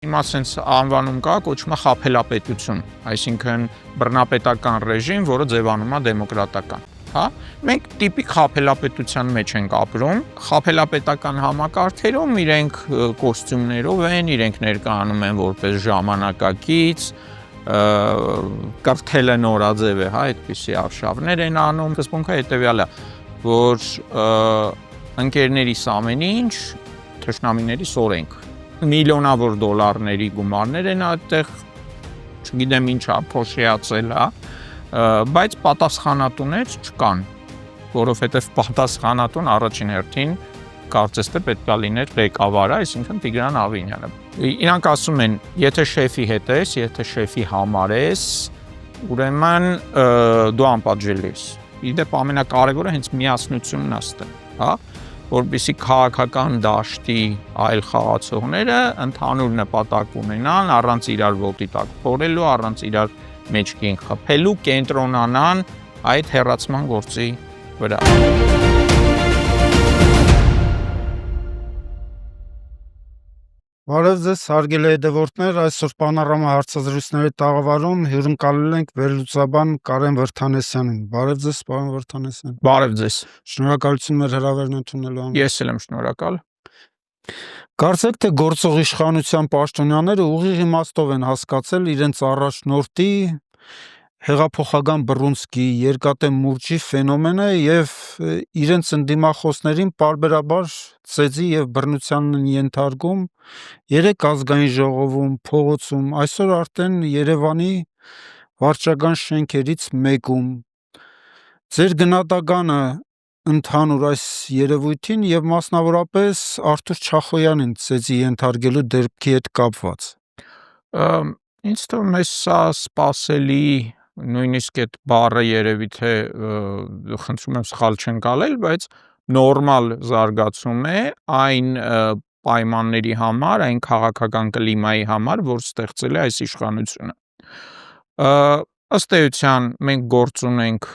Հիմա սենց անվանում կա, կոչվում է խաբելապետություն, այսինքն բռնապետական ռեժիմ, որը ձևանում է դեմոկրատական, հա։ Մենք տիպիկ խաբելապետության մեջ ենք ապրում, խաբելապետական համակարգերում իրենք կոստյումներով են, իրենք ներկայանում են որպես ժամանակակից, կրթելը նորաձև է, հա, այդպիսի արշավներ են անում, սկզբունքը հետևյալն է, որ ընկերներիս ամեն ինչ, թշնամիներիս օրենք, միլիոնավոր դոլարների գումարներ են այդտեղ, չգիտեմ ինչա փոշիացել է, բայց պատասխանատուներ չկան, որովհետև պատասխանատուն առաջին հերթին կարծես թե պետք է լիներ ղեկավարը, այսինքն Տիգրան Ավինյանը։ Իրանք ասում են, եթե շեֆի հետ ես, եթե շեֆի համար ես, ուրեմն դու անպատժելի ես։ Իդեպ ամենակարևորը հենց միասնությունն է ստե, հա, որպեսզի քաղաքական դաշտի այլ խաղացողները ընդհանուր նպատակ ունենան, առանց իրար ոտի տակ փորելու, առանց իրար մեջքին խփելու, կենտրոնանան այդ հեռացման գործի վրա։ Բարև ձեզ, հարգելի հետևորդներ, այսօր Պանորամա հարցազրույցների տաղավարում հյուրընկալել ենք վերլուծաբան Կարեն Վրդանեսյանին։ Բարև ձեզ, պարոն Վրդանեսյան։ Բարև ձեզ։ Շնորհակալություն մեր հրավերն ընդունելու համար։ Ես էլ եմ շնորհակալ։ Կարծեք թե գործող իշխանության պաշտոնյաները ուղիղ իմաստով են հասկացել իրենց առաջնորդի հեղափոխական բռունցքի, երկատե մուրճի ֆենոմենը եւ իրենց ընդդիմախոսներին պարբերաբար ծեծի եւ բռնության են ենթարկում երեք ազգային ժողովում, փողոցում, այսօր արդեն Երևանի վարչական շենքերից մեկում։ Ձեր գնահատականը ընդհանուր այս երևույթին եւ մասնավորապես Արթուր Չախոյանին ծեծի ենթարկելու դեպքի հետ կապված։ Ինձ թվում է սա սպասելի, նույնիսկ այդ բառը երևի թե խնդրում եմ սխալ չընկալել, բայց նորմալ զարգացում է այն պայմանների համար, այն քաղաքական կլիմայի համար, որ ստեղծել է այս իշխանությունը։ Ըստ էության մենք գործ ունենք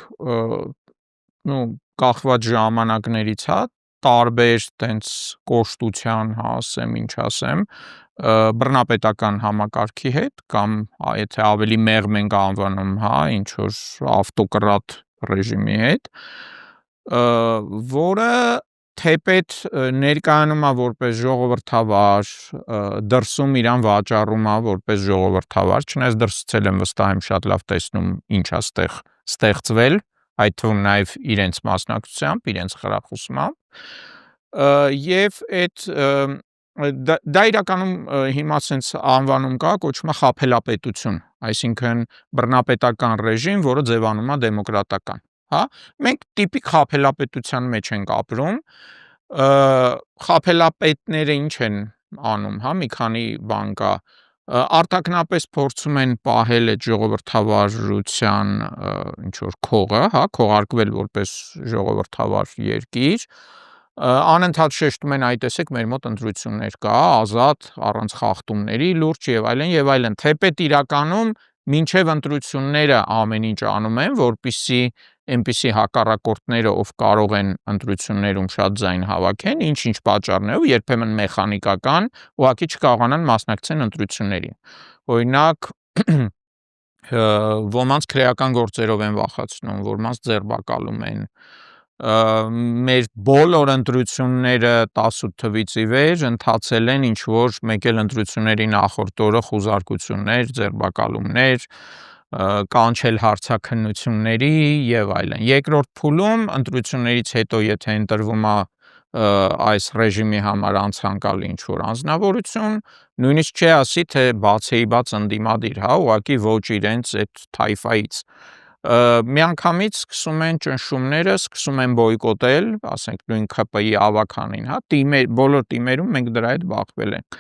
կախված ժամանակներից, հա, տարբեր տենց կոշտության, հա, ասեմ, ինչ ասեմ, բռնապետական համակարգի հետ կամ եթե ավելի մեղմ ենք անվանում, հա, ինչ որ ավտոկրատ ռեժիմի հետ, որը թեպետ ներկայանում է որպես ժողովրդավար, դրսում իրան վաճառում է որպես ժողովրդավար, չնայած դրսից էլ եմ վստահ եմ շատ լավ տեսնում ինչ է ստեղծվել, այդ թվում նաև իրենց մասնակցությամբ, իրենց խրախուսմամբ, եւ այդ դա իրականում հիմա սենց անվանում կա, կոչվում է խաբելապետություն, այսինքն բռնապետական ռեժիմ, որը ձևանում է դեմոկրատական, հա։ Մենք տիպիկ խաբելապետության մեջ ենք ապրում, խաբելապետները ինչ են անում, հա, մի քանի բան կա, արտաքնապես փորձում են պահել այդ ժողովրդավարության ինչ որ քողը, հա, քողարկվել որպես ժողովրդավար երկիր, անընդհատ շեշտում են, այ տեսեք, մեր մոտ ընտրություններ կա, ազատ, առանց խախտումների, լուրջ եւ այլն, թեպետ իրականում մինչև ընտրությունները ամեն ինչ անում են, որպեսզի այնպիսի հակառակորդները, ով կարող են ընտրություններում շատ ձայն հավաքեն, ինչ-ինչ պատճառներով, երբեմն մեխանիկական, ուղղակի չկարողանան մասնակցեն ընտրություններին։ Օրինակ, ոմանց քրեական գործերով են վախեցնում, ոմանց ձերբակալում են, մեր բոլոր ընտրությունները 18 թվից ի վեր ընթացել են ինչ որ մեկ էլ ընտրությունների նախորդ օրը խուզարկություններ, ձերբակալումներ, կանչել հարցաքննությունների եւ այլն։ Երկրորդ փուլում ընտրություններից հետո եթե ընտրվում է այս ռեժիմի համար անցանկալի ինչ որ անձնավորություն, նույնիսկ չի ասի թե բացեի բաց ընդդիմադիր, հա, ուղղակի ոչ իրենց այդ թայֆայից միանգամից սկսում են ճնշումները, սկսում են բոյկոտել, ասենք նույն ՔՊԻ ավականին, հա, բոլոր թիմերում մենք դրա հետ բախվել ենք,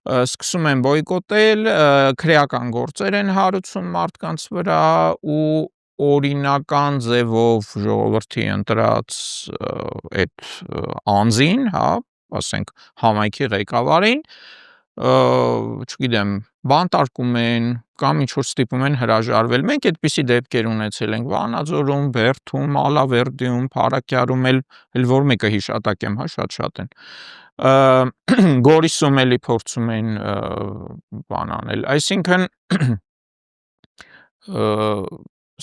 սկսում են բոյկոտել, քրեական գործեր են հարուցում մարդկանց վրա ու օրինական ձևով ժողովրդի ընտրած այդ անձին, հա, ասենք համայնքի ղեկավարին, չգիտեմ, բանտարկում են կամ ինչ որ ստիպում են հրաժարվել։ Մենք այդպիսի դեպքեր ունեցել ենք Վանաձորում, Բերդում, Ալավերդիում, Փարաքյարում, էլ որ մեկը հիշատակեմ, հա, շատ են։ Գորիսում էլի փորձում են բան անել, այսինքն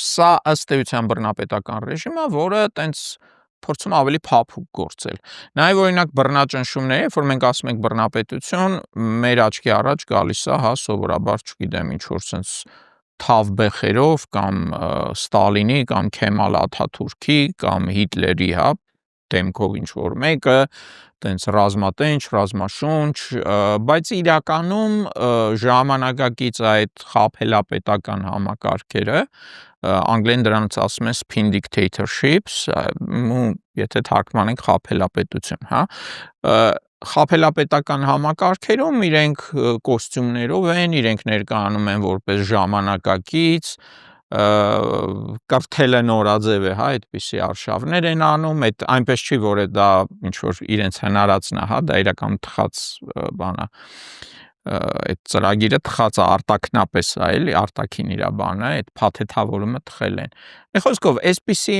սա ըստ էության բռնապետական ռեժիմ է, որը տենց փորձում ավելի փափուկ գործել։ Նաև օրինակ բռնաճնշումները, երբ որ մենք ասում ենք բռնապետություն, մեր աչքի առաջ գալիս է, հա, սովորաբար, չգիտեմ, ինչ որ sense թավ բեխերով կամ Ստալինի կամ Քեմալ Աթաթուրքի կամ Հիտլերի, հա, դեմքով ինչ որ մեկը, տենց ռազմատենչ, ռազմաշունչ, բայց իրականում ժամանակակից այդ խաբելապետական համակարգերը, անգլերեն դրանց ասում են spin dictatorships, եթե թարգմանենք խաբելապետություն, հա, խաբելապետական համակարգերում իրենք կոստյումներով են, իրենք ներկայանում են որպես ժամանակակից, կրթելը նորաձև է, հա, այդպիսի արշավներ են անում, այդ այնպես չի, որ դա ինչ որ իրենց հնարածն է, հա, դա իրական թխած բան է, այդ ծրագիրը թխած է արտակնապես է, էլի, արտաքին իր բանը, այդ փաթեթավորումը թխել են։ Մի խոսքով, այսպիսի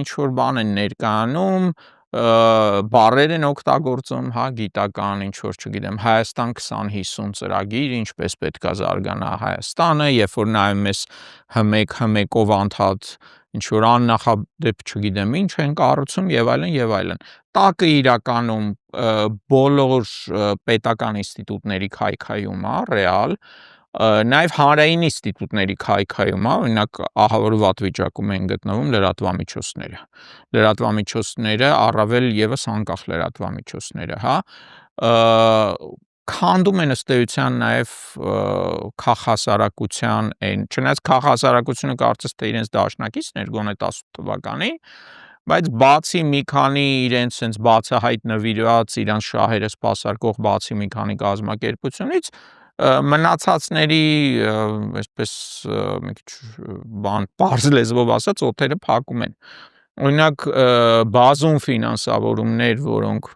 ինչ որ բան են ներկայանում, բառեր են օգտագործում, հա, գիտական, ինչ որ, չգիտեմ, Հայաստան 2050 ծրագիր, ինչպես պետք է զարգանա Հայաստանը, երբ որ նայում ես հմեկով անդադ ինչ որ աննախադեպ, չգիտեմ, ինչ են կառուցում եւ այլն եւ այլն։ Տակը իրականում բոլոր պետական ինստիտուտների քայքայում է, ռեալ, նաև հանրային ինստիտուտների քայքայում է, օրինակ ահավոր վատ վիճակում են գտնվում լրատվամիջոցները։ Լրատվամիջոցները առավել եւս անկախ լրատվամիջոցները, հա, քանդում են ըստ էության նաև քաղհասարակության այն, չնայած քաղհասարակությունը կարծես թե իրենց դաշնակիցներ գոնե 18 թվականին, բայց բացի մի քանի իրենց sense բացահայտ նվիրված իրանց շահերը սպասարկող բացի մի քանի կազմակերպությունից մնացածների այսպես մի քիչ բան պարզ լեզվով ասած օդերը փակում են։ Օրինակ բազում ֆինանսավորումներ, որոնք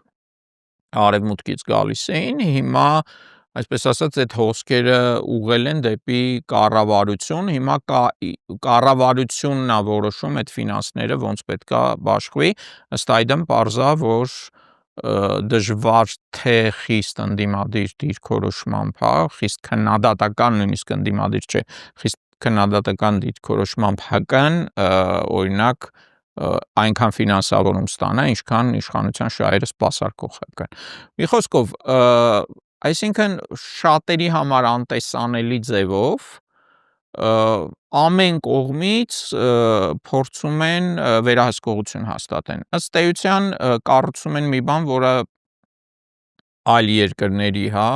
արևմուտքից գալիս էին, հիմա այսպես ասած այդ հոսքերը ուղղել են դեպի կառավարություն, հիմա կառավարությունն է որոշում այդ ֆինանսները ոնց պետք է բաշխվի, ըստ այդմ պարզա, որ դժվար թե խիստ ընդդիմադիր դիրքորոշմամբ, հա, խիստ քննադատական նույնիսկ ընդդիմադիր չէ, խիստ քննադատական դիրքորոշմամբ ՀԿ-ն օրինակ այնքան ֆինանսավորում ստանա, ինչքան իշխանության շահերը սպասարկող ՀԿ-ն։ Մի խոսքով, այսինքն շատերի համար անտեսանելի ձևով ամեն կողմից փորձում են վերահսկողություն հաստատեն։ Ըստ էության կառուցում են մի բան, որը այլ երկրների, հա,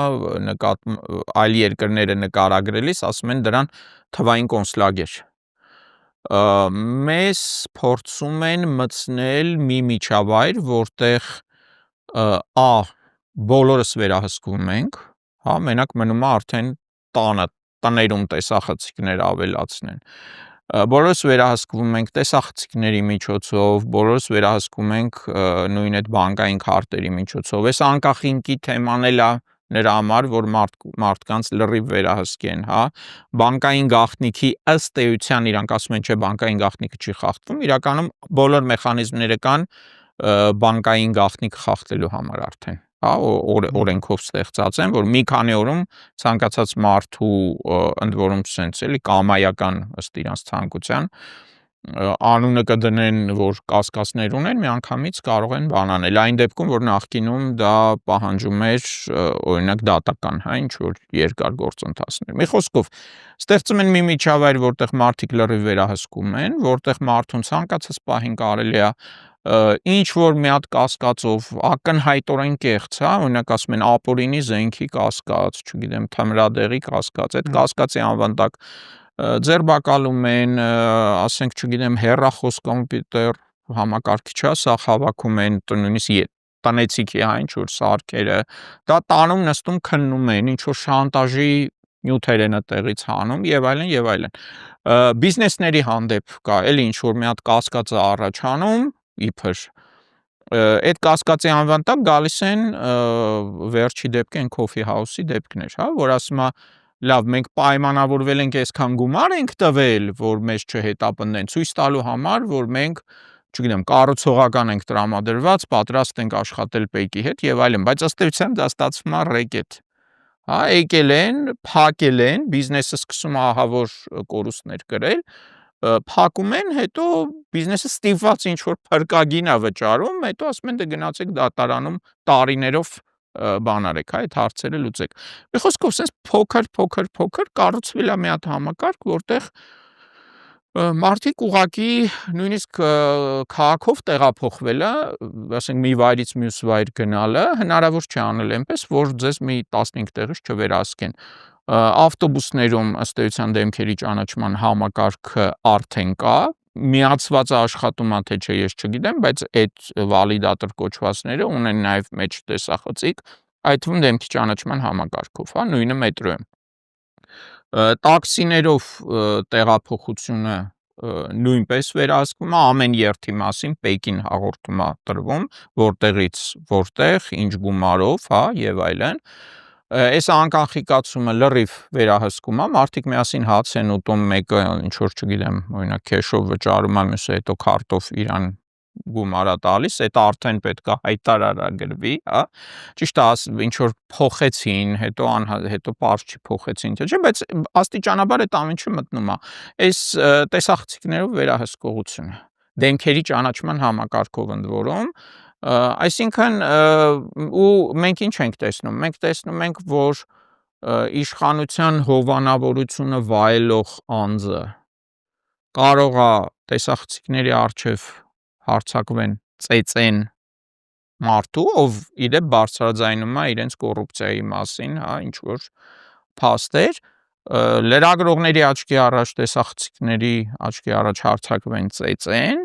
այլ երկրները նկարագրելիս ասում են դրան թվային կոնցլագեր։ Մեզ փորձում են մտցնել մի միջավայր, որտեղ բոլորս վերահսկվում ենք, հա, մենակ մնում է արդեն տներում տեսախցիկներ ավելացնեն։ Բոլորս վերահսկվում ենք տեսախցիկների միջոցով, բոլորս վերահսկվում ենք նույն այդ բանկային քարտերի միջոցով։ Այս անկախինքի թեման էլ է նրա համար, որ մարդկանց լրիվ վերահսկեն, հա, բանկային գաղտնիքի ըստ էության իրանք ասում են, չէ, բանկային գաղտնիքը չի խախտվում, իրականում բոլոր մեխանիզմները կան բանկային գաղտնիք խախտելու համար արդեն, հա, օրենքով ստեղծած են, որ մի քանի օրում ցանկացած մարդու ընդ որում sense էլի կամայական ըստ իրանց ցանկության անունը կդնեն, որ կասկածներ ունեն, միանգամից կարող են բան անել։ Այն դեպքում, որ նախկինում դա պահանջում էր օրինակ դատական, հա, ինչ որ երկար գործընթացներ։ Մի խոսքով, ստեղծում են մի միջավայր, որտեղ մարդիկ լրիվ վերահսկում են, որտեղ մարդուն ցանկացած պահին կարելի է ինչ որ մի հատ կասկածով ակնհայտորեն կեղծ, հա, օրինակ ասում են ապօրինի զենքի կասկած, չգիտեմ, թմրադեղի կասկած, այդ կասկածի անվան տակ ձերբակալում են, ասենք, չգիտեմ, հեռախոս կոմպյուտեր համակարգիչը, սա հավաքում են նույնիսկ տնեցիքի, հա, ինչ որ սարքերը, դա տանում նստում քննում են, ինչ որ շանտաժի նյութեր են տեղից հանում եւ այլն եւ այլն։ Բիզնեսների հանդեպ կա էլի ինչ որ մի հատ կասկած է առաջանում, իբր այդ կասկածի անվան տակ գալիս են վերջի դեպքը այն Coffee House-ի դեպքներ, հա, որ ասում է լավ, մենք պայմանավորվել ենք այսքան գումար ենք տվել, որ մեզ չհետապնդեն, ցույց տալու համար, որ մենք, չգիտեմ, կառուցողական ենք տրամադրված, պատրաստ ենք աշխատել պեկի հետ եւ այլն, բայց ըստ էության դա ստացվում է ռեկետ։ Հա, եկել են, փակել են, բիզնեսը սկսում է ահավոր կորուստներ կրել, փակում են, հետո բիզնեսը ստիպված ինչ որ փրկագին է վճարում, հետո ասում են դե գնացեք դատարանում տարիներով բան արեք, հա, այդ հարցերը լուծեք։ Մի խոսքով, sense փոքր կառուցվել է մի հատ համակարգ, որտեղ մարդիկ ուղակի նույնիսկ քաղաքով տեղափոխվելը, ասենք մի վայրից մյուս վայր գնալը հնարավոր չի անել այնպես, որ ձեզ մի 15 տեղից չվերահսկեն։ Ավտոբուսներում ըստ էության դեմքերի ճանաչման համակարգը արդեն կա, միացված աշխատում է թե չէ ես չգիտեմ, բայց այդ վալիդատոր կոչվածները ունեն նաև մեջ տեսախցիկ, այդ թվում դեմքի ճանաչման համակարգով, հա, նույնը մետրոյում։ Տաքսիներով տեղափոխությունը նույնպես վերահսկվում է, ամեն երթի մասին Պեկին հաղորդում է տրվում, որտեղից որտեղ, ինչ գումարով, հա, եւ այլն։ Այս անկանխիկացումը լրիվ վերահսկում է, մարդիկ միասին հաց են ուտում, մեկը ինչ որ չգիտեմ, օրինակ քեշով վճարում է, մյուսը հետո քարտով իրան գումարա տալիս, այդ արդեն պետք է հայտարարագրվի, հա, ճիշտ է, ինչ որ փոխեցին, հետո պարզ չի փոխեցին, թե չէ, բայց աստիճանաբար այդ ամենը մտնում է։ Այս տեսախցիկներով վերահսկողությունը, դեմքերի ճանաչման համակարգով ընդ որում, այսինքն ու մենք ինչ ենք տեսնում։ Մենք տեսնում ենք, որ իշխանության հովանավորությունը վայելող անձը կարող է տեսախցիկների առջև հարձակվեն ծեծեն մարդու, ով իրեն բարձրաձայնում է իրենց կոռուպցիայի մասին, հա, ինչ որ փաստեր, լրագրողների աչքի առաջ տեսախցիկների աչքի առաջ հարձակվեն ծեծեն,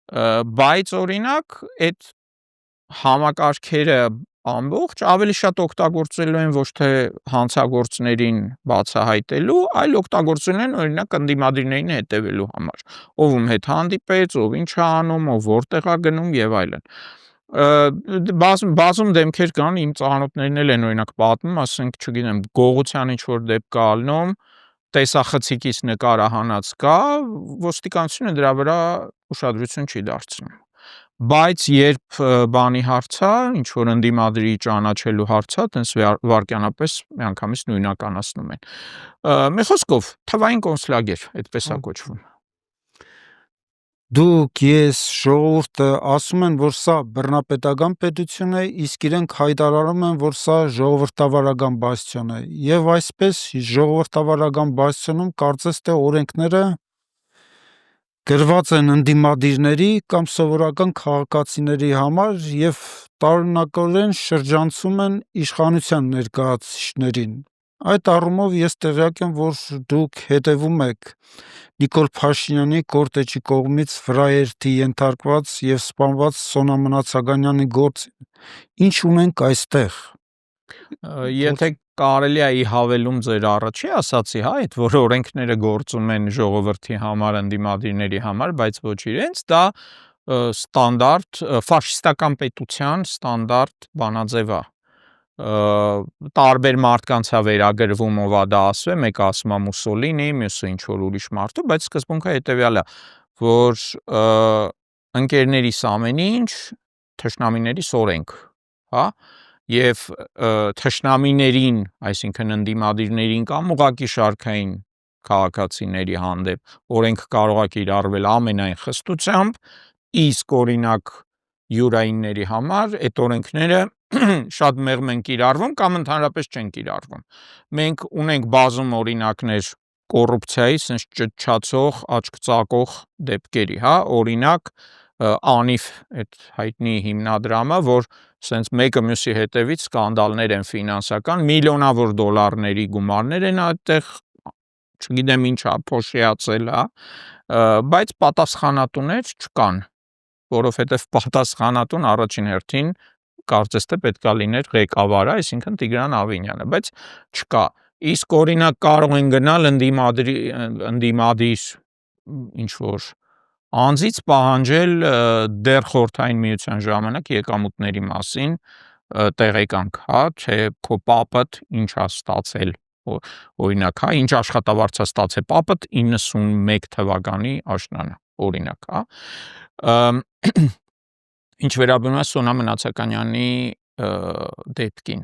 բայց օրինակ այդ համակարգերը ամբողջ ավելի շատ օգտագործելու են ոչ թե հանցագործներին բացահայտելու, այլ օգտագործելու են օրինակ ընդդիմադիրներին հետևելու համար, ում հետ հանդիպեց, ով ինչ է անում, ով որտեղ է գնում եւ այլն։ Բազում դեմքեր կան, իմ ծանոթներն էլ են օրինակ պատմում, ասենք, չգիտեմ, գողության ինչ որ դեպք կա ալնում, տեսախցիկից նկարահանած կա, ոստիկանությունը դրա վրա ուշադրություն չի դարձնում։ Բայց երբ բանի հարցա, ինչ որ ընդդիմադրի ճանաչելու հարցա, տենց վարքյանապես միանգամից նույնականացնում են։ Մի խոսքով, թվային կոնցլագեր, այդպես է կոչվում։ Դուք, ես, ժողովուրդը ասում են, որ սա բռնապետական պետություն է, իսկ իրենք հայտարարում են, որ սա ժողովրդավարական բաասություն է։ Եվ այսպես ժողովրդավարական բաասությունում կարծես թե օրենքները գրված են ընդդիմադիրների կամ սովորական քաղաքացիների համար եւ տարօրինակորեն շրջանցում են իշխանության ներկայացուցիչներին։ Այդ առումով ես տեղյակ եմ, որ դուք հետևում եք Նիկոլ Փաշինյանի կորտեջի կողմից վրաերթի ենթարկված եւ սպանված Սոնա Մնացականյանի գործին։ Ինչ ունենք այստեղ։ Եթե կարելի է ի հավելում ձեր առաջի ասացի, հա, այդ որ օրենքները գործում են ժողովրդի համար, ընդդիմադիրների համար, բայց ոչ իրենց, դա ստանդարտ ֆաշիստական պետության ստանդարտ բանաձև է։ Տարբեր մարդկանց է վերագրվում, ով է դա ասում է, մեկը ասում է Մուսոլինի, մյուսը ինչ որ ուրիշ մարդու, բայց սկզբունքը հետեւյալն է, որ ընկերներիս ամեն ինչ, թշնամիներիս օրենք, հա, եւ թշնամիներին, այսինքն ընդդիմադիրներին կամ ուղղակի շարքային քաղաքացիների հանդեպ օրենք կարող է կիրառվել ամենայն խստությամբ, իսկ օրինակ յուրայինների համար այդ օրենքները շատ մեղմ են կիրառվում կամ ընդհանրապես չեն կիրառվում։ Մենք ունենք բազում օրինակներ կոռուպցիայի, sense ճճացող, աչք ծակող դեպքերի, հա, օրինակ Անիվ այդ հայտնի հիմնադրամը, որ sense մեկը մյուսի հետևից սկանդալներ են ֆինանսական, միլիոնավոր դոլարների գումարներ են այդտեղ, չգիտեմ ինչա փոշիացել, հա, բայց պատասխանատուներ չկան, որովհետև պատասխանատուն առաջին հերթին կարծես թե պետքա լիներ ղեկավարը, այսինքն Տիգրան Ավինյանը, բայց չկա։ Իսկ օրինակ կարող են գնալ ընդդիմադիր ինչ որ անձից պահանջել դեռ խորհրդային միության ժամանակ եկամուտների մասին տեղեկանք, հա, թե քո պապդ ինչ է ստացել, օրինակ, հա, ինչ աշխատավարձ է ստացել պապդ 91 թվականի աշնանը։ օրինակ, հա։ Ինչ վերաբերում է Սոնա Մնացականյանի դեպքին,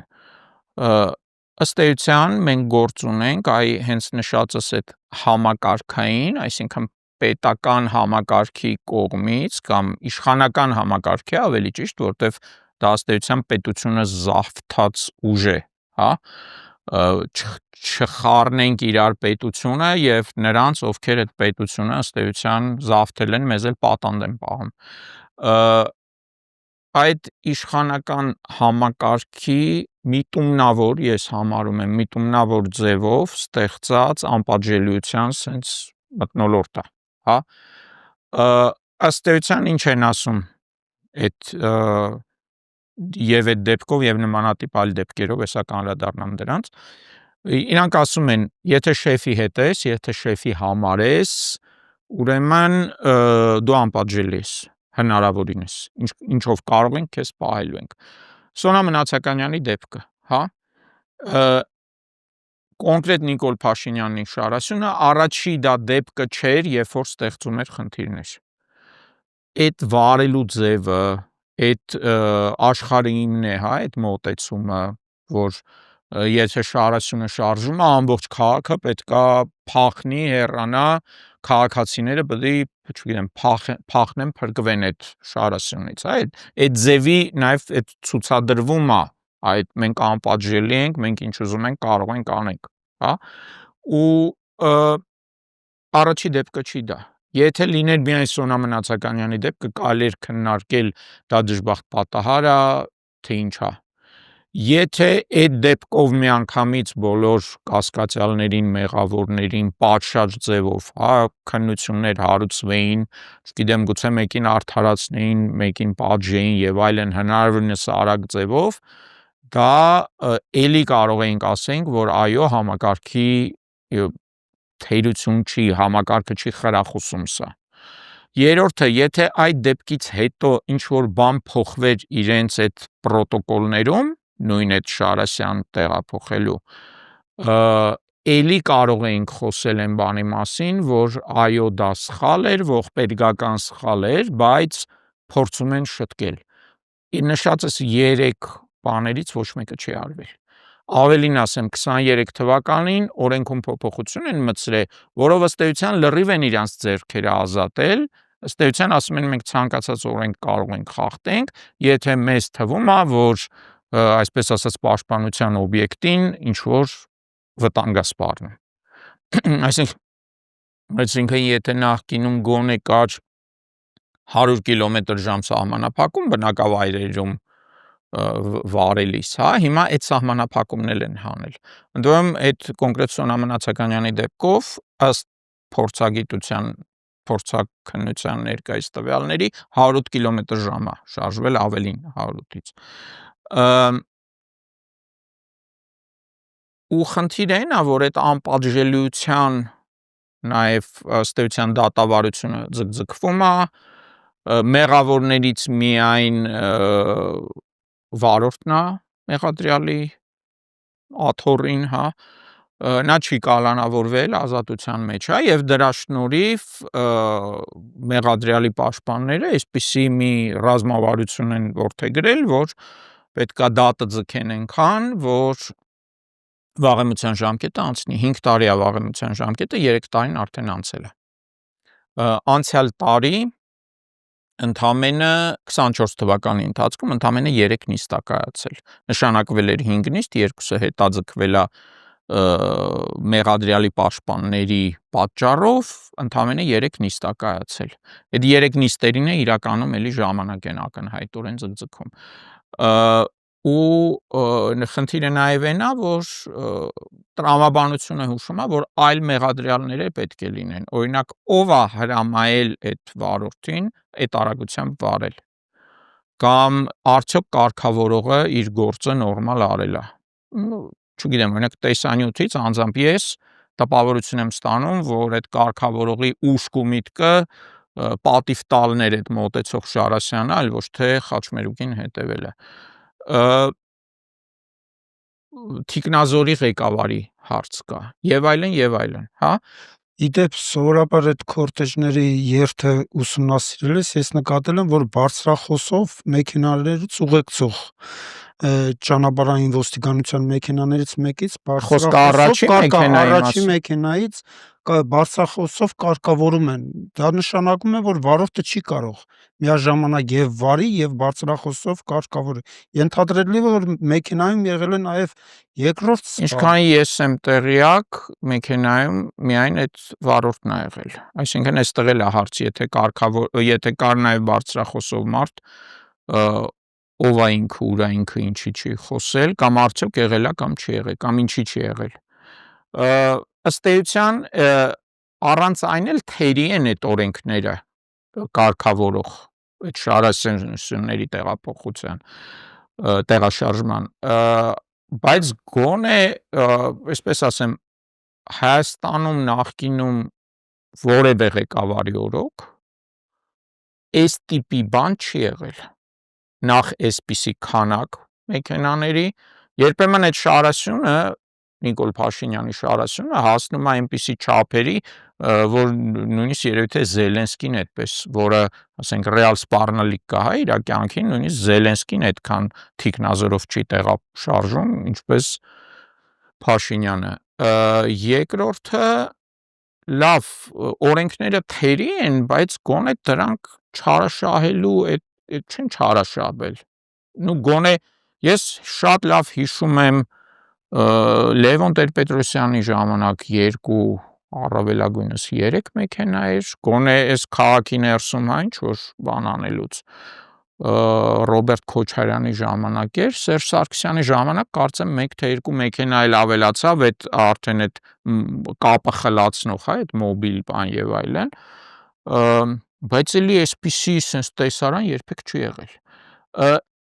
ըստ էության մենք գործ ունենք հենց նշածս այդ համակարգային, այսինքն պետական համակարգի կողմից կամ իշխանական համակարգի ավելի ճիշտ, որտեվ դա ըստ էության պետությունը զավթած ուժ է, հա, չխառնենք իրար պետությունը եւ նրանց, ովքեր այդ պետությունը ըստ էության զավթել են, մեզ էլ պատանդ են պահում, այդ իշխանական համակարգի միտումնավոր, ես համարում եմ միտումնավոր ձևով ստեղծած անպատժելիության սենց մթնոլորտ է, հա, ըստ էության ինչ են ասում այդ եւ այդ դեպքով եւ նմանատիպ այլ դեպքերով, հեսա կանրադառնամ դրանց, իրանք ասում են, եթե շեֆի հետ ես, եթե շեֆի համար ես, ուրեմն դու անպատժելի ես, հնարավորինս, ինչով կարող ենք քեզ պահելու ենք։ Սոնա Մնացականյանի դեպքը, հա, կոնկրետ Նիկոլ Փաշինյանի շարասյունը առաջի դա դեպքը չէր, երբ որ ստեղծում էր խնդիրներ։ Այդ վարելու ձևը, այդ աշխարհը իմն է, հա, այդ մոտեցումը, որ եթե շարասյունը շարժում է, ամբողջ քաղաքը պետքա փախնի, հեռանա, քաղաքացիները պետք է, չգիտեմ, փախնեն, փրկվեն այդ շարասյունից, հա, այդ ձևի նաև այդ ցուցադրվում է, այդ մենք անպատժելի ենք, մենք ինչ ուզում ենք կարող ենք անենք, հա, ու առաջի դեպքը չի դա։ Եթե լիներ միայն Սոնա Մնացականյանի դեպքը, կարելի էր քննարկել դա դժբախտ պատահար է, թե ինչ է։ Եթե այդ դեպքով միանգամից բոլոր կասկածյալներին, մեղավորներին պատշաճ ձևով, հա, քննություններ հարուցվեին, չգիտեմ, գուցե մեկին արդարացնեին, մեկին պատժեին եւ այլն հնարավորինս արագ ձևով, դա էլի կարող էինք ասենք, որ այո, համակարգի թերություն չի, համակարգը չի խրախուսում սա։ Երրորդը, եթե այդ դեպքից հետո ինչ որ բան փոխվեր իրենց այդ պրոտոկոլներում, նույն այդ Շարասյան տեղափոխելու, էլի կարող էինք խոսել այն բանի մասին, որ այո, դա սխալ էր, ողբերգական սխալ էր, բայց փորձում են շտկել։ Նշածս 3 բաներից ոչ մեկը չի արվել։ Ավելին ասեմ, 23 թվականին օրենքում փոփոխություն են մտցրել, որով ըստ էության լրիվ են իրանց ձեռքերը ազատել, ըստ էության ասում են մենք ցանկացած օրենք կարող ենք խախտենք, եթե մեզ թվում է, որ այսպես ասած պաշտպանության օբյեկտին ինչ որ վտանգ է սպառնում։ Այսինքն եթե նախկինում գոնե կար 100 կմ/ժ սահմանափակում բնակավայրերում վարելիս, հա, հիմա այդ սահմանափակումն էլ են հանել։ Ընդ որում այդ կոնկրետ Սոնա Մնացականյանի դեպքով ըստ փորձաքննության ներկայիս տվյալների 108 կմ/ժ է շարժվել, ավելին 108-ից։ Ու խնդիրը այն է, որ այդ անպատժելիության նաև ըստ էության դատավարությունը ձգձգվում է, մեղավորներից միայն վարորդն է մեղադրյալի աթոռին, հա, նա չի կալանավորվել, ազատության մեջ է եւ դրա շնորհիվ մեղադրյալի պաշտպանները այսպիսի մի ռազմավարություն են որդեգրել, որ պետքա դատը ձգեն այնքան, որ վաղեմության ժամկետը անցնի, 5 տարի է վաղեմության ժամկետը, 3 տարին արդեն անցել է։ Անցյալ տարի ընդամենը 24 թվականի ընթացքում ընդամենը 3 նիստ է կայացել։ Նշանակվել էր 5 նիստ, 2-ը հետաձգվել է մեղադրյալի պաշտպանների պատճառով, ընդամենը 3 նիստ է կայացել։ Այդ 3 նիստերին է իրականում էլի ժամանակ են ակնհայտորեն ձգձգում։ Ու խնդիրը նաև այն է, որ տրամաբանությունը հուշում է, որ այլ մեղադրյալներ պետք է լինեն։ Օրինակ, ով է հրամայել այդ վարորդին այդ արագությամբ վարել։ Կամ արդյոք կարգավորողը իր գործը նորմալ արել է։ Չգիտեմ, օրինակ տեսանյութից անձամբ ես տպավորություն եմ ստանում, որ այդ կարգավորողի ուշք ու միտքը պատիվ տալն էր այդ մոտեցող Շարասյանը, այլ ոչ թե խաչմերուկին հետևելը։ Թիկնազորի ղեկավարի հարց կա, եւ այլն, հա։ Իդեպ սովորաբար այդ քորտեժների երթը ուսումնասիրելիս ես նկատել եմ, որ բարձրախոսով մեքենաներից ուղեկցող ճանապարհային ոստիկանության մեքենաներից մեկից Խոսքը բարձրախոսով առաջին մեքենայի առաջին մասին։ մեքենայից բարձրախոսով կարգավորում են։ Դա նշանակում է, որ վարորդը չի կարող միաժամանակ եւ վարի եւ բարձրախոսով կարգավորի։ Ենթադրելի է, որ մեքենայում եղել է նաեւ երկրորդ սպա։ Ինչքան ես եմ տեղյակ, մեքենայում միայն այդ վարորդն ա եղել։ Այսինքն այստեղ էլ է հարցը, եթե կար նաև բարձրախոսով մարդ, ով է ինքը, ուր է ինքը, ինչի չի խոսել, կամ արդյոք եղել է կամ չի եղել, կամ ինչի չի եղել։ Ըստ էության, առանց այն էլ թերի են այդ օրենքները կարգավորող այդ շարասենյակների տեղափոխության, տեղաշարժման, բայց գոնե, այսպես ասեմ, Հայաստանում նախկինում որևէ ղեկավարի օրոք այս տիպի բան չի եղել, նախ այսպիսի քանակ մեքենաների, երբեմն այդ շարասյունը, Նիկոլ Փաշինյանի շարասյունը հասնում է այնպիսի չափերի, որ նույնիսկ երևի թե Զելենսկին այդպես, որը ասենք ռեալ սպառնալիք կա, իր կյանքին նույնիսկ Զելենսկին այդքան թիկնազորով չի տեղաշարժում, ինչպես Փաշինյանը։ Երկրորդը, լավ, օրենքները թերի են, բայց գոնե դրանք չարաշահելու այդ չեն չարաշահվել։ Գոնե ես շատ լավ հիշում եմ Լևոն Տեր-Պետրոսյանի ժամանակ 2, առավելագույնս 3 մեքենա էր, գոնե այս քաղաքի ներսում ինչ որ բան անելուց, Ռոբերտ Քոչարյանի ժամանակ էր, Սերժ Սարգսյանի ժամանակ կարծեմ 1 թե 2 մեքենա էլ ավելացավ, այդ արդեն այդ կապը խլացնող, այդ մոբիլ բան եւ այլն, բայց էլի այսպիսի sense տեսարան երբեք չի եղել։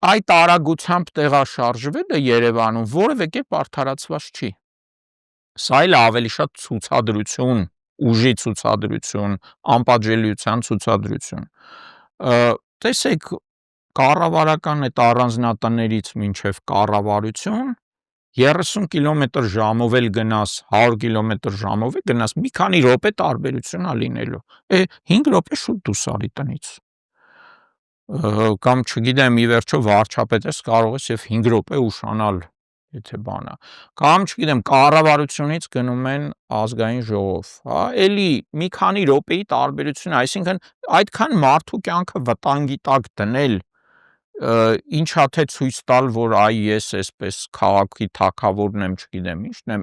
Այդ արագությամբ տեղաշարժվելը Երևանում որևէ կերպ արդարացված չի։ Սա էլ ավելի շատ ցուցադրություն, ուժի ցուցադրություն, անպատժելիության ցուցադրություն։ Տեսեք, կառավարական այդ առանձնատներից մինչև կառավարություն 30 կմ/ժ-ով էլ գնաս, 100 կմ/ժ-ով էլ գնաս, մի քանի րոպե տարբերություն ա լինելու։ 5 րոպե շուտ դուրս արի տնից։ Կամ չգիտեմ, ի վերջո վարչապետես կարող ես եւ 5 րոպե ուշանալ, եթե բանա, կամ չգիտեմ, կառավարությունից գնում են ազգային ժողով, հա, էլի մի քանի րոպեի տարբերություն, այսինքն այդքան մարդու կյանքը վտանգի տակ դնել, ինչա թե ցույց տալ, որ այ ես այսպես քաղաքի թագավորն եմ, չգիտեմ ինչն եմ,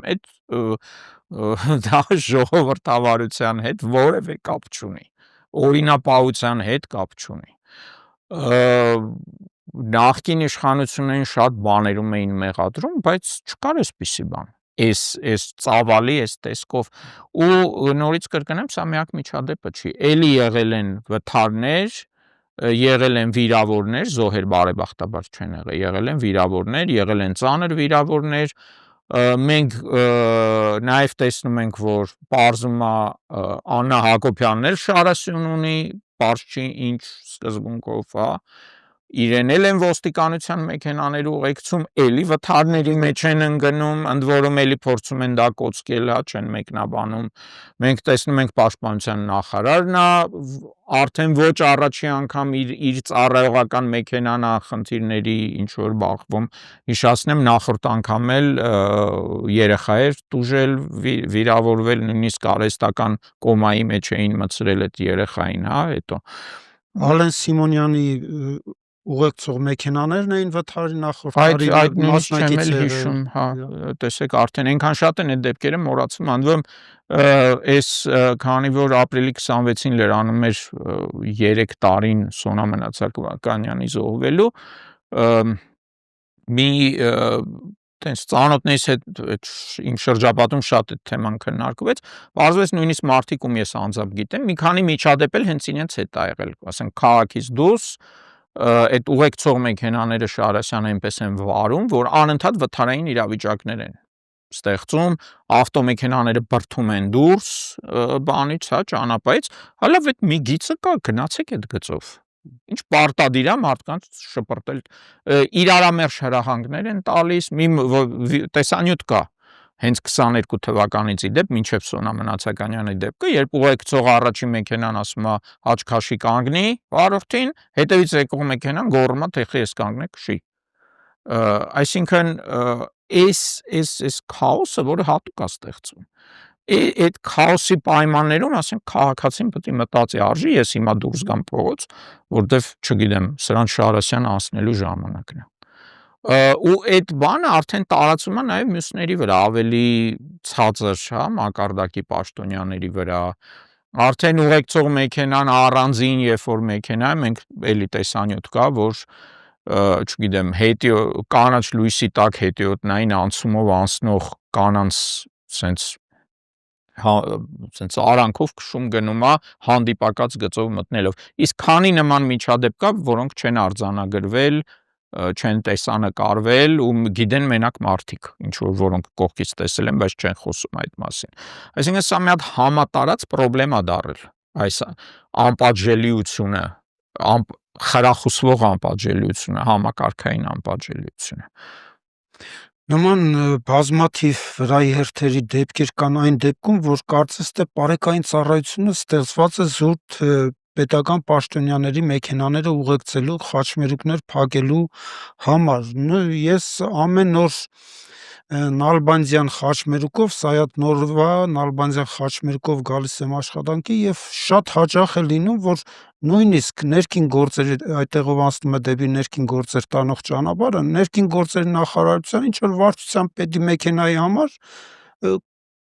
դա ժողովրդավարության հետ որևէ կապ չունի, օրինապահության հետ կապ չունի։ Նախկին իշխանություններին շատ բաներում էին մեղադրում, բայց չկար այսպիսի բան, այս ծավալի, այս տեսքով, ու նորից կրկնեմ, սա միակ միջադեպը չի, էլի եղել են վթարներ, եղել են վիրավորներ, զոհեր բարեբախտաբար չեն եղել են վիրավորներ, եղել են ծանր վիրավորներ, մենք նաև տեսնում ենք, որ պարզում է Աննա Հակոբյանն էլ շարասյուն ունի, պարզ չի ինչ սկզբունքով, հա, իրեն էլ են ոստիկանության մեքենաներ ուղեկցում, էլի վթարների մեջ են ընկնում, ընդ որում էլի փորձում են դա կոծկել, հա, չեն մեկնաբանում։ Մենք տեսնում ենք պաշտպանության նախարարն է արդեն ոչ առաջի անգամ իր ծառայողական մեքենան է խնդիրների ինչ որ բախվում։ Հիշացնեմ, նախորդ անգամ էլ երեխա էր տուժել, վիրավորվել, նույնիսկ արհեստական կոմայի մեջ էին մտցրել այդ երեխային, հա, հետո Ալեն Սիմոնյանի ուղեկցող մեքենաներն էին վթարի նախորդ տարի այդ նույնիսկ չեմ էլ հիշում, հա, տեսեք, արդեն այնքան շատ են այդ դեպքերը մոռացվում, անդվեմ այս քանի որ ապրիլի 26-ին լրանում էր 3 տարին Սոնա Մնացականյանի զոհվելու, մի տենց ծանոթներիս հետ իմ շրջապատում շատ այդ թեման քննարկվեց, պարզվեց նույնիսկ մարդիկ, ում ես անձամբ գիտեմ, մի քանի միջադեպ էլ հենց իրենց հետ ա եղել, ասենք քաղաքից դուրս այդ ուղեկցող մեքենաները Շարասյանը այնպես են վարում, որ անընդհատ վթարային իրավիճակներ են ստեղծում, ավտոմեքենաները բրդում են դուրս բանից, հա, ճանապարհից, հəլավ այդ մի գիծը կա, գնացեք այդ գծով։ Ինչ պարտադիր է մարդկանց շպրտել, իրարամերժ հրահանգներ են տալիս, մի տեսանյութ կա, հենց 22 թվականից ի դեպ մինչև Սոնա Մնացականյանի դեպքը, երբ ուղեկցող առաջին մեքենան ասում է հաճ-քաշի կանգնի վարորդին, հետևից եկող մեքենան գոռում է թեխի ես կանգնեք քշի։ Այսինքն այս քաոսը, որը հատուկ է ստեղծվում, այդ քաոսի պայմաններում, ասենք, քաղաքացին պետք է մտածի, արժի ես հիմա դուրս գամ փողոց, որտեվ, չգիտեմ, Սրանջ Շահրասյանը անցնելու ժամանակն է։ Ու այդ բանը արդեն տարածվում է նաև մյուսների վրա, ավելի ցածր, հա, մակարդակի պաշտոնյաների վրա։ Արդեն ուղեկցող մեքենան առանձին, երբ որ մեքենա է, մենք էլի տեսանյութ կա, որ չգիտեմ, կանաչ լույսի տակ հետիոտնային անցումով անցնող կանանց սենց արանքով քշում գնում է հանդիպակաց գծով մտնելով։ Իսկ քանի նման միջադեպ կա, որոնք չեն արձանագրվել, չեն տեսանկարվել ու գիտեն մենակ մարդիկ, ինչ որոնք կողքից տեսել են, բայց չեն խոսում այդ մասին։ Այսինքն սա մի հատ համատարած խնդրեմ է դառել, այս անպատժելիությունը, խրախուսվող անպատժելիությունը, համակարգային անպատժելիությունը։ Նման բազմաթիվ վրայի հերթերի դեպքեր կան այն դեպքում, որ կարծես թե պարեկային ծառայությունը ստեղծված է զուտ պետական պաշտոնյաների մեքենաները ուղեկցելու, խաչմերուկներ փակելու համար։ Ես ամեն օր Նալբանդյան խաչմերուկով, Սայաթ-Նորվա Նալբանդյան խաչմերուկով գալիս եմ աշխատանքի եւ շատ հաճախ է լինում, որ նույնիսկ ներքին գործերի այդտեղով անցնում է դեպի ներքին գործեր տանող ճանապարհը, ներքին գործերի նախարարության ինչ որ վարչության պետի մեքենայի համար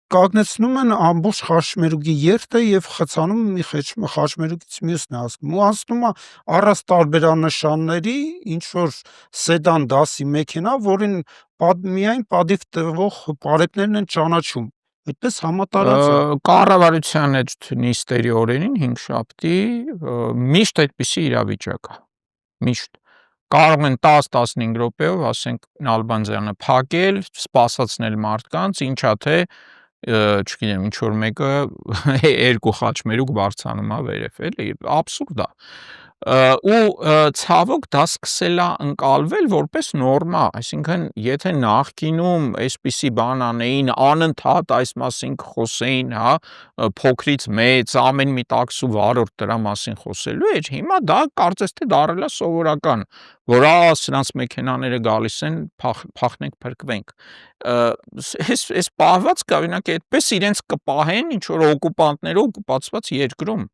կանգնեցնում են ամբողջ խաչմերուկի երթը եւ խցանում մի խաչմերուկից մյուսն է հասնում ու անցնում է առանց տարբերանշանների ինչ որ սեդան դասի մեքենա, որին միայն պատիվ տվող պարեկներն են ճանաչում, այդպես համատարած է։ Կառավարության այդ նիստերի օրերին 5-շաբթի միշտ այդպիսի իրավիճակ է, միշտ կարող են 10-15 րոպեով, ասենք, Նալբանդյանը փակել, սպասացնել մարդկանց, ինչա թե չգիտեմ, ինչ որ մեկը երկու խաչմերուկ բարձրանում է վերև, էլի աբսուրդ է։ Ու ցավոք դա սկսել է ընկալվել որպես նորմա, այսինքն եթե նախկինում այսպիսի բան անեին, անընդհատ այս մասին խոսեին, հա, փոքրից մեծ, ամեն մի տաքսու վարորդ դրա մասին խոսելու էր, հիմա դա կարծես թե դառել է սովորական, որ սրանց մեքենաները գալիս են, փախնենք փրկվենք։ Այս պահվածքը օրինակ այդպես իրենց կպահեն ինչ որ օկուպանտները օկուպացված երկրում։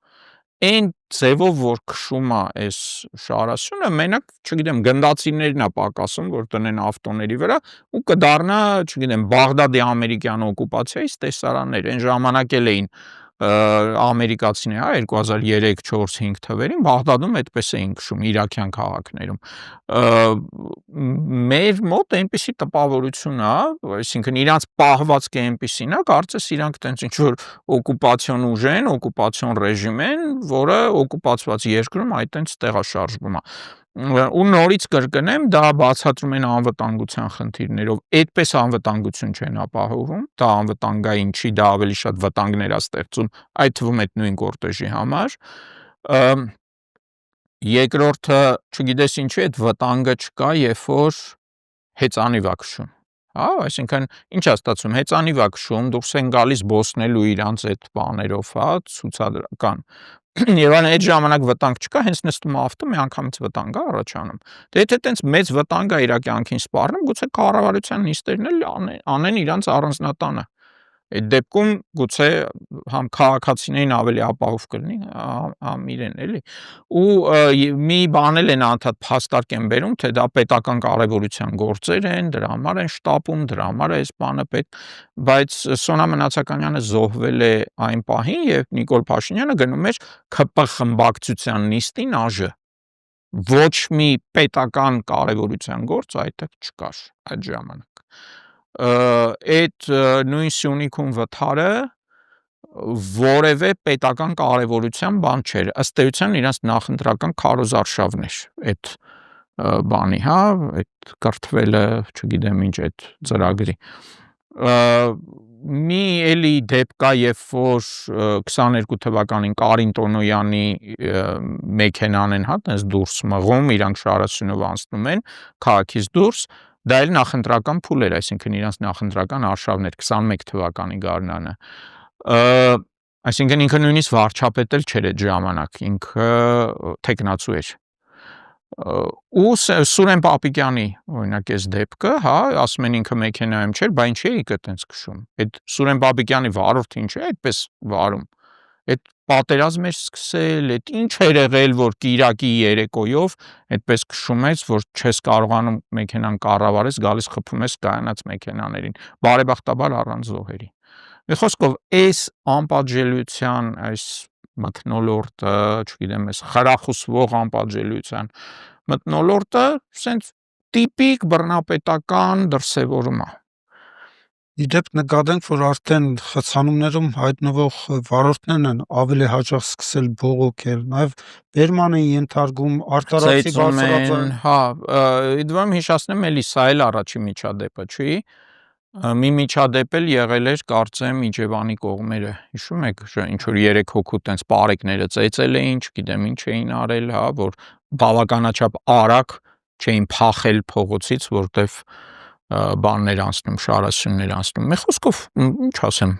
Այն ձևով որ քշում է այս Շահրասյանը, մենակ, չգիտեմ, գնդացիներն է պակասում, որ տնեն ավտոների վրա ու կդառնա, չգիտեմ, Բաղդադի ամերիկյան օկուպացիայից տեսարաններ, այն ժամանակ էլ էին ամերիկացիներ, հա, 2003-4-5 թվերին Բաղդադում այդպես էին քշում իրաքյան քաղաքներում։ Մեր մոտ այնպիսի տպավորություն է, այսինքն իրանց պահվածքը այնպիսին է, կարծես իրանք տենց ինչ որ օկուպացիոն ուժ են, օկուպացիոն ռեժիմ են, որը օկուպացված երկրում այտենց տեղաշարժվում է։ Ու նորից կրկնեմ, դա բացատրում են անվտանգության խնդիրներով, այդպես անվտանգություն չեն ապահովում, դա անվտանգային չի, դա ավելի շատ վտանգներ է ստեղծում, այդ թվում այդ նույն կորտեժի համար։ Երկրորդը, չգիտես ինչու այդ վտանգը չկա, երբ որ հեծանիվ է քշում, հա, այսինքն ինչ է ստացվում, հեծանիվ է քշում, դուրս են գալիս բոսնելու իրանց այդ բաներով, հա, ցուցադրական։ Եվ այդ ժամանակ վտանգ չկա, հենց նստում ավտո միանգամից վտանգ է առաջանում։ Դե եթե տենց մեծ վտանգ է իր կյանքին սպառնում, գուցե կառավարության նիստերն էլ անեն իրանց առանձնատանը։ Այդ դեպքում գուցե համ քաղաքացիներին ավելի ապահով կլինի, համ իրեն, էլի։ Ու մի բան էլ են անդադ փաստարկ են բերում, թե դա պետական կարևորության գործեր են, դրա համար են շտապում, դրա համար է այս բանը պետք, բայց Սոնա Մնացականյանը զոհվել է այն պահին, երբ Նիկոլ Փաշինյանը գնում էր ՔՊ խմբակցության նիստին ԱԺ։ Ոչ մի պետական կարևորության գործ այդտեղ չկար այդ ժամանակ։ Այդ նույն Սյունիքում վթարը որևէ պետական կարևորության բան չէր, ըստ էության իրանց նախընտրական քարոզարշավն էր այդ բանի, հա, այդ կրթվելը, չգիտեմ ինչ այդ ծրագրի։ Մի էլի դեպք կա, երբ որ 22 թվականին Կարին Տոնոյանի մեքենան են, հա, տես դուրս մղում, իրանք Շահրասյունով անցնում են քաղաքից դուրս, Դա էլ նախընտրական փուլ էր, այսինքն իրանց նախընտրական արշավներ 21 թվականի գարնանը։ Այսինքն ինքը նույնիսկ վարչապետ էլ չէր այդ ժամանակ, ինքը թեկնածու էր։ Ու Սուրեն Պապիկյանի օրինակ այս դեպքը, հա, ասում են ինքը մեքենայում չէր, բա ինչի էիք այտենց քշում։ Այդ Սուրեն Պապիկյանի վարորդը ինչ է այդպես վարում։ Այդ պատերազմ էր սկսել, այդ ինչ էր եղել, որ Կիրակի երեկոյով այդպես քշում ես, որ չես կարողանում մեքենան կառավարես, գալիս խփում ես կայանած մեքենաներին, բարեբախտաբար առանց զոհերի։ Մի խոսքով, այս անպատժելիության, այս մթնոլորտը, չգիտեմ, այս խրախուսվող անպատժելիության մթնոլորտը սենց տիպիկ բռնապետական դրսևորում է։ Իդեպ նկատենք, որ արդեն խցանումներում հայտնվող վարորդներն են ավելի հաճախ սկսել բողոքել, նաև բերման են ենթարկում, արտարացի բարձրաձայն։ Հա, իդ որում հիշացնեմ էլի, սա էլ առաջի միջադեպը չի։ Մի միջադեպ էլ եղել էր, կարծեմ, Իջևանի կողմերը, հիշում եք, ինչ որ 3 հոգու տենց պարեկները ծեծել էին, չգիտեմ ինչ էին արել, հա, որ բավականաչափ արագ չէին փախել փողոցից, որտեվ բաններ անցնում, շարասյուններ անցնում։ Մի խոսքով, ինչ ասեմ,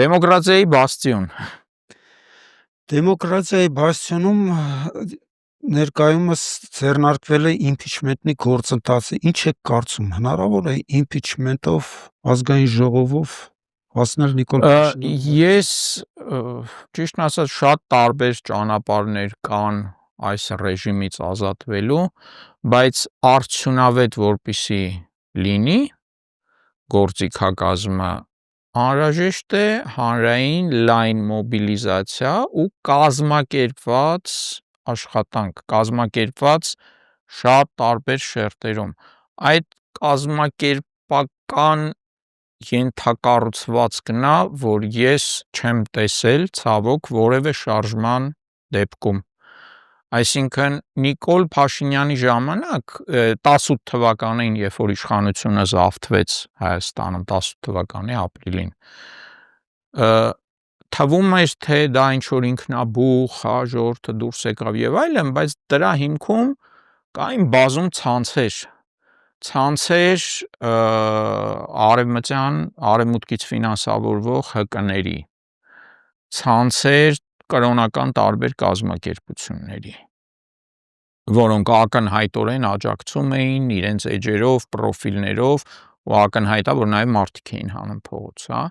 դեմոկրատիայի բաստիոն։ Դեմոկրատիայի բաստիոնում ներկայումս ձեռնարկվել է իմպիչմենտի գործընթացը։ Ինչ եք կարծում, հնարավոր է իմպիչմենտով ազգային ժողովով հասնել Նիկոլ Փաշինյանի։ Ես ճիշտն ասած շատ տարբեր ճանապարհներ կան այս ռեժիմից ազատվելու, բայց արդյունավետ որպեսզի լինի գործիքակազմը, անհրաժեշտ է հանրային լայն մոբիլիզացիա ու կազմակերպված աշխատանք, կազմակերպված շատ տարբեր շերտերում։ Այդ կազմակերպական ենթակառուցվածքն է, որ ես չեմ տեսել ցավոք որևէ շարժման դեպքում։ Այսինքն Նիկոլ Փաշինյանի ժամանակ 18 թվականին, երբ որ իշխանությունը զավթվեց Հայաստանում 18 թվականի ապրիլին, թվում էր, թե դա ինչ որ ինքնաբուխ, հա, ժողովուրդը դուրս եկավ եւ այլն, բայց դրա հիմքում կային բազում ցանցեր արևմուտքից ֆինանսավորվող ՀԿ-ների, ցանցեր կրոնական տարբեր կազմակերպությունների, որոնք ակնհայտորեն աջակցում էին իրենց էջերով, պրոֆիլներով, ու ակնհայտ է, որ նաև մարդիկ էին հանում փողոց, հա։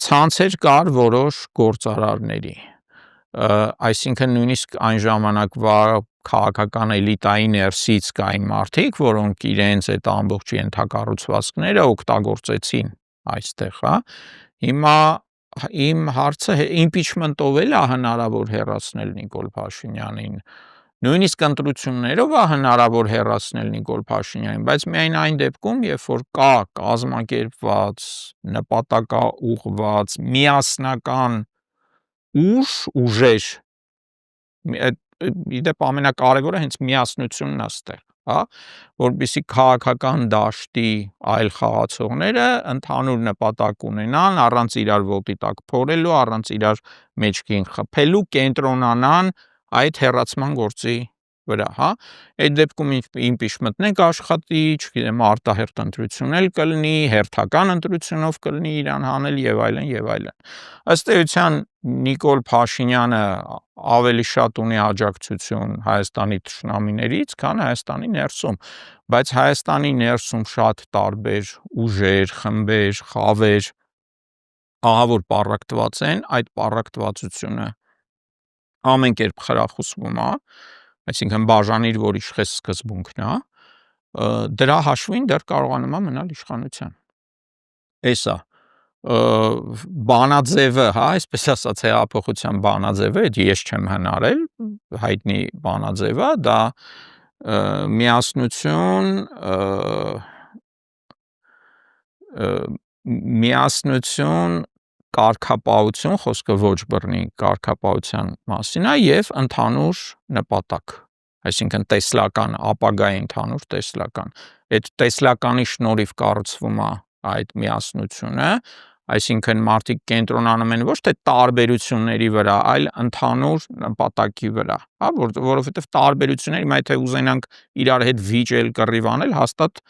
Ցանցեր կար որոշ գործարարների, այսինքն նույնիսկ այն ժամանակվա քաղաքական էլիտայի ներսից կային մարդիկ, որոնք իրենց այդ ամբողջ ենթակառուցվածքները օգտագործեցին այստեղ, հա։ Հիմա իմ հարցը իմպիչմենտով էլ է հնարավոր հեռացնել Նիկոլ Փաշինյանին, նույնիսկ ընտրություններով է հնարավոր հեռացնել Նիկոլ Փաշինյանին, բայց միայն այն դեպքում, երբ որ կա կազմակերպված, նպատակաուղղված, միասնական ուժեր, իդեպ ամենակարևորը հենց միասնությունն է ստեղ, հա, որպեսզի քաղաքական դաշտի այլ խաղացողները ընդհանուր նպատակ ունենան, առանց իրար ոտի տակ փորելու, առանց իրար մեջքին խփելու, կենտրոնանան այդ հեռացման գործի վրա, հա։ Այդ դեպքում իմպիչմենտն է կաշխատի, չգիտեմ, արտահերթ ընտրություն էլ կլինի, հերթական ընտրությունով կլինի իրան հանել եւ այլն եւ այլն։ Ըստ էության Նիկոլ Փաշինյանը ավելի շատ ունի աջակցություն Հայաստանի թշնամիներից, քան Հայաստանի ներսում, բայց Հայաստանի ներսում շատ տարբեր ուժեր, խմբեր, խավեր ահա որ պառակտված են, այդ պառակտվածությունը ամեն կերպ խրախուսվում է, այսինքն բաժանիր, որ իշխես սկզբունքն է, դրա հաշվին դեռ կարողանում է մնալ իշխանության։ Էսա բանաձևը, հա, այսպես ասած հեղափոխության բանաձևը, այդ ես չեմ հնարել, հայտնի բանաձևը, դա միասնություն, կարգապահություն, խոսքը ոչ բռնի կարգապահության մասին է եւ ընդհանուր նպատակ, այսինքն տեսլական, ապագայի ընդհանուր տեսլական։ Այդ տեսլականի շնորհիվ կառուցվում է այդ միասնությունը, Այսինքն մարդիկ կենտրոնանում են ոչ թե տարբերությունների վրա, այլ ընդհանուր նպատակի վրա, հա, որովհետև տարբերությունների, մայ թե ուզենանք իրար հետ վիճել, կռիվ անել, հաստատ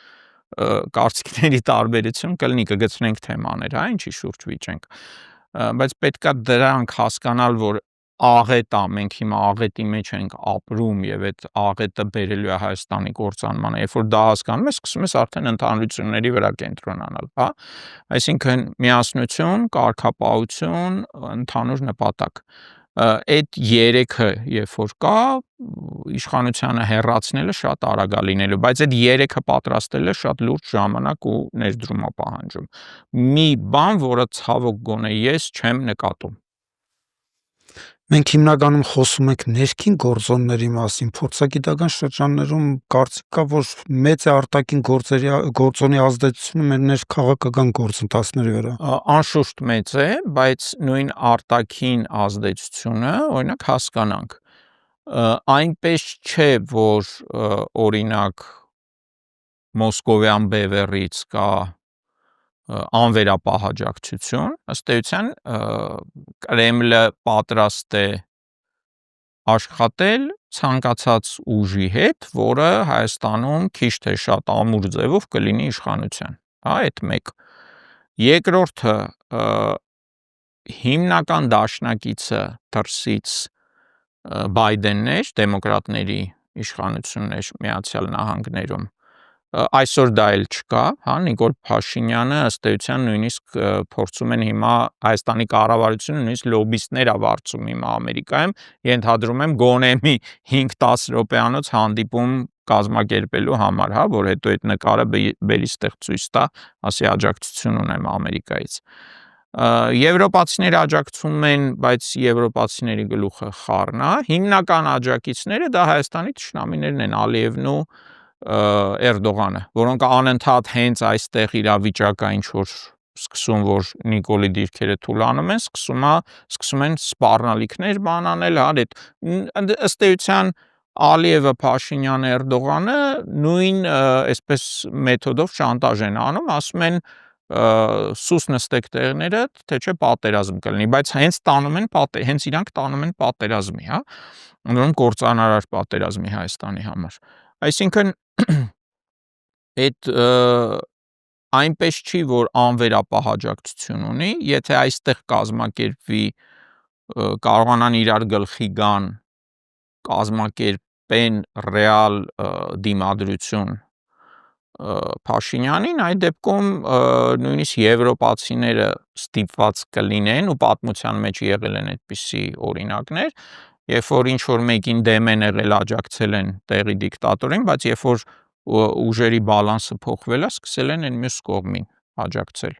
կարծիքների տարբերություն կլինի, կգցնենք թեմաներ, հա, ինչի շուրջ վիճենք, բայց պետքա դրանք հասկանալ, որ աղետ է, մենք հիմա աղետի մեջ ենք ապրում եւ այդ աղետը բերելու է Հայաստանի կործանմանը, երբ որ դա հասկանում ես, սկսում ես արդեն ընդհանրությունների վրա կենտրոնանալ, հա, այսինքն միասնություն, կարգապահություն, ընդհանուր նպատակ, այդ երեքը երբ որ կա, իշխանությանը հեռացնելը շատ արագ է լինելու, բայց այդ երեքը պատրաստելը շատ լուրջ ժամանակ ու ներդրում է պահանջում, մի բան, որը ցավոք գոնե ես չեմ նկատում։ Մենք հիմնականում խոսում ենք ներքին գործոնների մասին, փորձագիտական շրջաններում կարծիք կա, որ մեծ է արտաքին գործոնի ազդեցությունը մեր ներքաղաքական գործընթացների վրա։ Անշուշտ մեծ է, բայց նույն արտաքին ազդեցությունը, օրինակ հասկանանք, այնպես չէ, որ օրինակ Մոսկովյան բևեռից կա անվերապահաջակցություն, ըստ էության Կրեմլը պատրաստ է աշխատել ցանկացած ուժի հետ, որը Հայաստանում քիչ թե շատ ամուր ձևով կլինի իշխանության, հա, այդ մեկ։ Երկրորդը հիմնական դաշնակիցը դրսից Բայդենն էր, դեմոկրատների իշխանությունն էր Միացյալ Նահանգներում, այսօր դա էլ չկա, հա, Նիկոլ Փաշինյանը ըստ էության նույնիսկ փորձում են հիմա Հայաստանի կառավարությունը նույնիսկ լոբբիստներ է վարձում հիմա Ամերիկայում, ենթադրում եմ գոնե մի 5-10 րոպեանոց հանդիպում կազմակերպելու համար, հա, որ հետո այդ նկարը բերի ստեղ ցույց տա, ասի աջակցություն ունեմ Ամերիկայից։ Եվրոպացիները աջակցում են, բայց եվրոպացիների գլուխը խառն է, հիմնական աջակիցները դա Հայաստանի թշնամիներն են, Ալիևն ու Էրդողանը, որոնք անընդհատ հենց այստեղ իրավիճակը ինչ որ սկսում, որ Նիկոլի դիրքերը թուլանում են, սկսում են սպառնալիքներ բան անել, հա, ըստ էության Ալիևը, Փաշինյանը, Էրդողանը նույն այսպես մեթոդով շանտաժ են անում, ասում են սուս նստեք տեղները, թե չէ պատերազմ կլինի, բայց հենց իրանք տանում են պատերազմի, հա, ուրեմն կործանարար պատերազմի Հայաստանի համար։ Այսինքն այդ այնպես չի, որ անվերապահաջակցություն ունի, եթե այստեղ կազմակերպվի, կարողանան իրար գլխի գան, կազմակերպեն ռեալ դիմադրություն Փաշինյանին, այդ դեպքում նույնիսկ եվրոպացիները ստիպված կլինեն ու պատմության մեջ եղել են այդպիսի օրինակներ, երբ որ ինչ որ մեկին դեմ են եղել, աջակցել են տեղի դիկտատորին, բայց երբ որ ուժերի բալանսը փոխվել է, սկսել են այն մյուս կողմին աջակցել,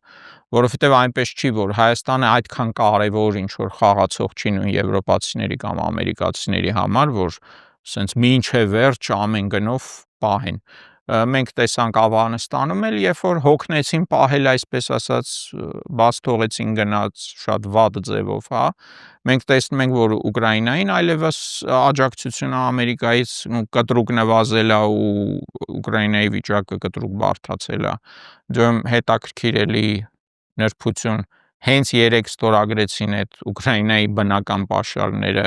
որովհետև այնպես չի, որ Հայաստանը այդքան կարևոր ինչ որ խաղացող չի նույն եվրոպացիների կամ ամերիկացիների համար, որ սենց մինչև վերջ ամեն գնով պահեն։ Մենք տեսանք Աֆղանստանում էլ, երբ որ հոգնեցին պահել, այսպես ասած, բաց թողեցին գնաց շատ վատ ձևով, հա, մենք տեսնում ենք, որ Ուկրաինային այլևս աջակցությունը Ամերիկայից կտրուկ նվազել է ու Ուկրաինայի վիճակը կտրուկ բարդացել է, դեմ հետաքրքիր էլի նրբություն, հենց երեք ստորագրեցին այդ Ուկրաինայի բնական պաշարները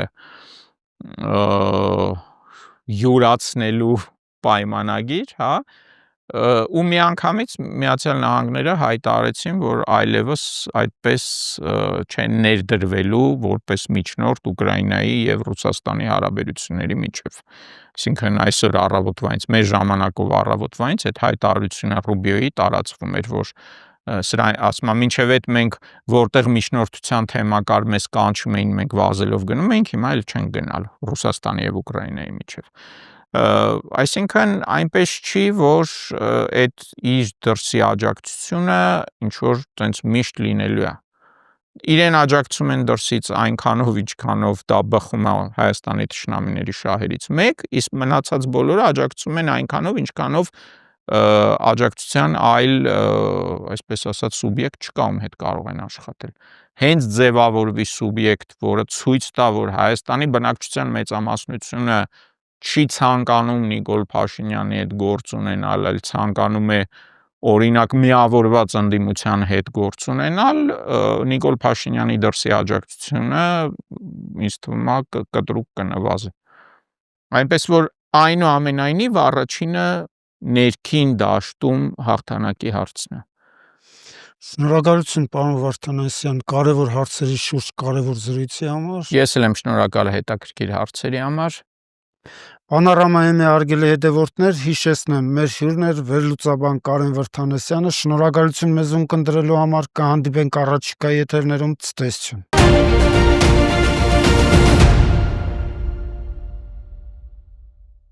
յուրացնելու պայմանագիր, հա, ու միանգամից Միացյալ Նահանգները հայտարարեցին, որ այլևս այդպես չեն ներդրվելու որպես միջնորդ Ուկրաինայի եւ Ռուսաստանի հարաբերությունների միջև։ Այսինքն այսօր առավոտվանից, մեր ժամանակով առավոտվանից այդ հայտարարությունը Ռուբիոյի տարածվում էր, որ սրա ասում եմ, մինչև այդ մենք որտեղ միջնորդության թեմա կար, մեզ կանչում էին, մենք վազելով գնում էինք, հիմա էլ չենք գնալ Ռուսաստանի եւ Ուկրաինայի միջև։ Այսինքն այնպես չի, որ այդ իր դրսի աջակցությունը ինչ որ տենց միշտ լինելու է։ Իրեն աջակցում են դրսից այնքանով, ինչքանով դա բխում է Հայաստանի թշնամիների շահերից մեկ, իսկ մնացած բոլորը աջակցում են այնքանով, ինչքանով աջակցության այլ, այսպես ասած, սուբյեկտ չկա, ում հետ կարող են աշխատել։ Հենց ձևավորվի սուբյեկտ, որը ցույց տա, որ Հայաստանի բնակչության մեծամասնությունը չի ցանկանում Նիկոլ Փաշինյանի հետ գործ ունենալ, այլ ցանկանում է օրինակ միավորված ընդդիմության հետ գործ ունենալ, Նիկոլ Փաշինյանի դրսի աջակցությունը ինձ թվում է կտրուկ կնվազի։ Այնպես որ այնուամենայնիվ առաջինը ներքին դաշտում հաղթանակի հարցն է։ Շնորհակալություն, պարոն Վարդանանցյան, կարևոր հարցերի շուրջ կարևոր զրույցի համար։ Ես էլ եմ շնորհակալ հետաքրքիր հարցերի համար։ Պանորամայի հարգելի հետևորդներ, հիշեցնեմ, մեր հյուրն էր վերլուծաբան Կարեն Վարդանանցյանը, շնորհակալություն մեզ ունկնդրելու համար, կհանդիպենք առաջիկա եթերներում, ցտեսություն։